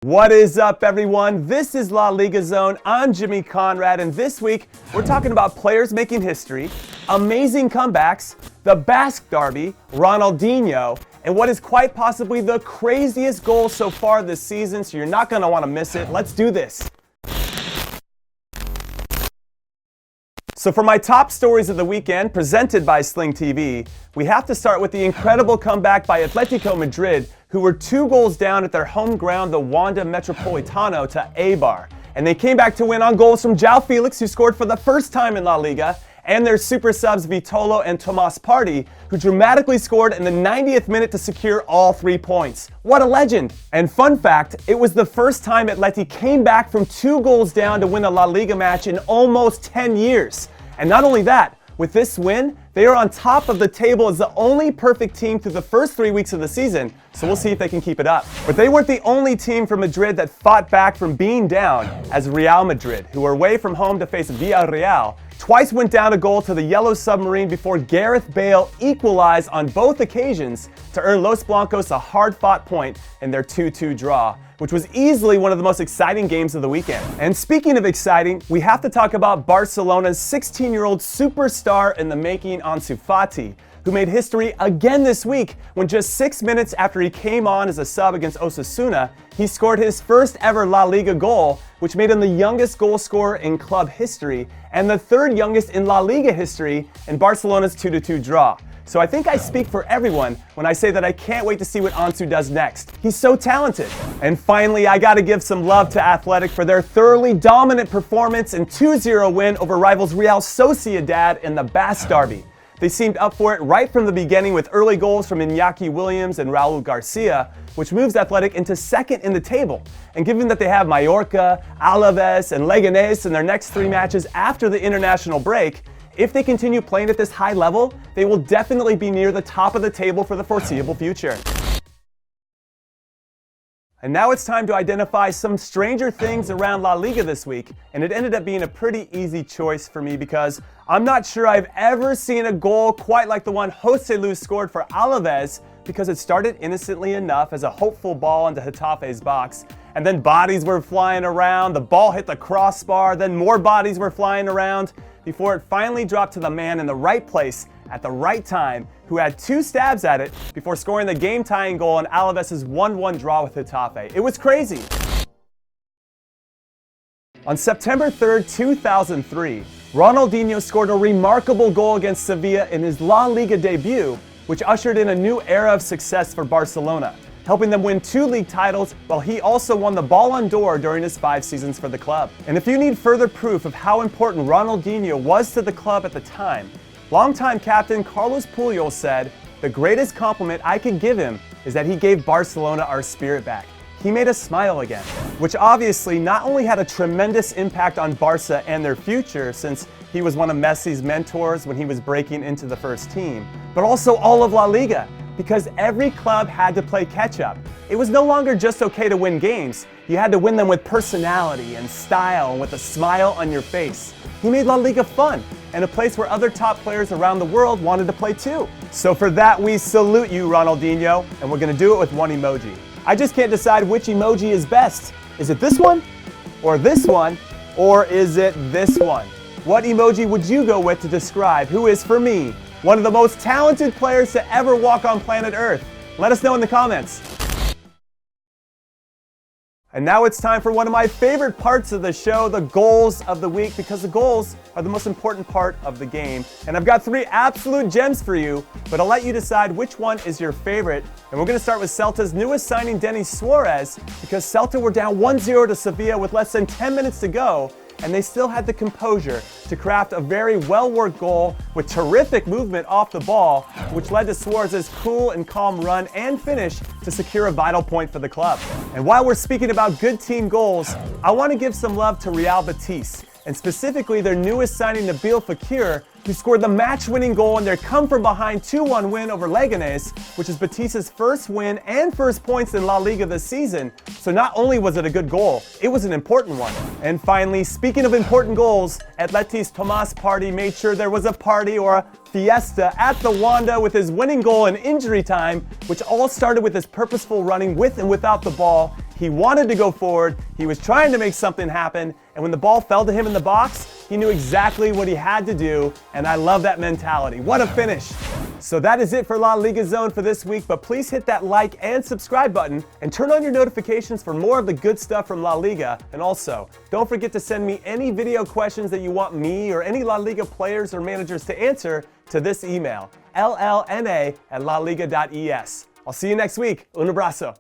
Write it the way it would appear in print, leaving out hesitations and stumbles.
What is up, everyone? This is La Liga Zone. I'm Jimmy Conrad, and this week we're talking about players making history, amazing comebacks, the Basque Derby, Ronaldinho, and what is quite possibly the craziest goal so far this season, so you're not going to want to miss it. Let's do this. So for my top stories of the weekend, presented by Sling TV, we have to start with the incredible comeback by Atletico Madrid, who were 2 goals down at their home ground, the Wanda Metropolitano, to Eibar. And they came back to win on goals from João Felix, who scored for the first time in La Liga, and their super subs Vitolo and Tomás Partey, who dramatically scored in the 90th minute to secure all 3 points. What a legend! And fun fact, it was the first time Atleti came back from 2 goals down to win a La Liga match in almost 10 years. And not only that, with this win, they are on top of the table as the only perfect team through the first 3 weeks of the season, so we'll see if they can keep it up. But they weren't the only team from Madrid that fought back from being down, as Real Madrid, who were away from home to face Villarreal, twice went down a goal to the Yellow Submarine before Gareth Bale equalized on both occasions to earn Los Blancos a hard-fought point in their 2-2 draw, which was easily one of the most exciting games of the weekend. And speaking of exciting, we have to talk about Barcelona's 16-year-old superstar in the making, Ansu Fati, who made history again this week when just 6 minutes after he came on as a sub against Osasuna, he scored his first ever La Liga goal, which made him the youngest goal scorer in club history and the 3rd youngest in La Liga history in Barcelona's 2-2 draw. So I think I speak for everyone when I say that I can't wait to see what Ansu does next. He's so talented. And finally, I gotta give some love to Athletic for their thoroughly dominant performance and 2-0 win over rivals Real Sociedad in the Basque Derby. They seemed up for it right from the beginning with early goals from Iñaki Williams and Raúl Garcia, which moves Athletic into 2nd in the table. And given that they have Mallorca, Alaves, and Leganés in their next 3 matches after the international break, if they continue playing at this high level, they will definitely be near the top of the table for the foreseeable future. And now it's time to identify some stranger things around La Liga this week, and it ended up being a pretty easy choice for me because I'm not sure I've ever seen a goal quite like the one Joselu scored for Alaves, because it started innocently enough as a hopeful ball into Getafe's box, and then bodies were flying around, the ball hit the crossbar, then more bodies were flying around, before it finally dropped to the man in the right place at the right time, who had 2 stabs at it before scoring the game-tying goal in Alaves' 1-1 draw with Getafe. It was crazy. On September 3rd, 2003, Ronaldinho scored a remarkable goal against Sevilla in his La Liga debut, which ushered in a new era of success for Barcelona, helping them win 2 league titles, while he also won the Ballon d'Or during his 5 seasons for the club. And if you need further proof of how important Ronaldinho was to the club at the time, longtime captain Carlos Puyol said, "The greatest compliment I could give him is that he gave Barcelona our spirit back. He made us smile again," which obviously not only had a tremendous impact on Barca and their future, since he was one of Messi's mentors when he was breaking into the first team, but also all of La Liga, because every club had to play catch-up. It was no longer just okay to win games, you had to win them with personality and style and with a smile on your face. He made La Liga fun, and a place where other top players around the world wanted to play too. So for that, we salute you, Ronaldinho, and we're gonna do it with one emoji. I just can't decide which emoji is best. Is it this one? Or this one? Or is it this one? What emoji would you go with to describe who is, for me, one of the most talented players to ever walk on planet Earth? Let us know in the comments. And now it's time for one of my favorite parts of the show, the goals of the week, because the goals are the most important part of the game. And I've got 3 absolute gems for you, but I'll let you decide which one is your favorite. And we're going to start with Celta's newest signing, Denis Suarez, because Celta were down 1-0 to Sevilla with less than 10 minutes to go, and they still had the composure to craft a very well-worked goal with terrific movement off the ball, which led to Suarez's cool and calm run and finish to secure a vital point for the club. And while we're speaking about good team goals, I want to give some love to Real Betis, and specifically their newest signing, Nabil Fekir, who scored the match-winning goal in their come-from-behind 2-1 win over Leganés, which is Betis' first win and first points in La Liga this season. So not only was it a good goal, it was an important one. And finally, speaking of important goals, Atleti's Tomás Partey made sure there was a party or a fiesta at the Wanda with his winning goal in injury time, which all started with his purposeful running with and without the ball. He wanted to go forward, he was trying to make something happen, and when the ball fell to him in the box, he knew exactly what he had to do, and I love that mentality. What a finish! So that is it for La Liga Zone for this week, but please hit that like and subscribe button and turn on your notifications for more of the good stuff from La Liga. And also, don't forget to send me any video questions that you want me or any La Liga players or managers to answer to this email, llna@laliga.es. I'll see you next week. Un abrazo.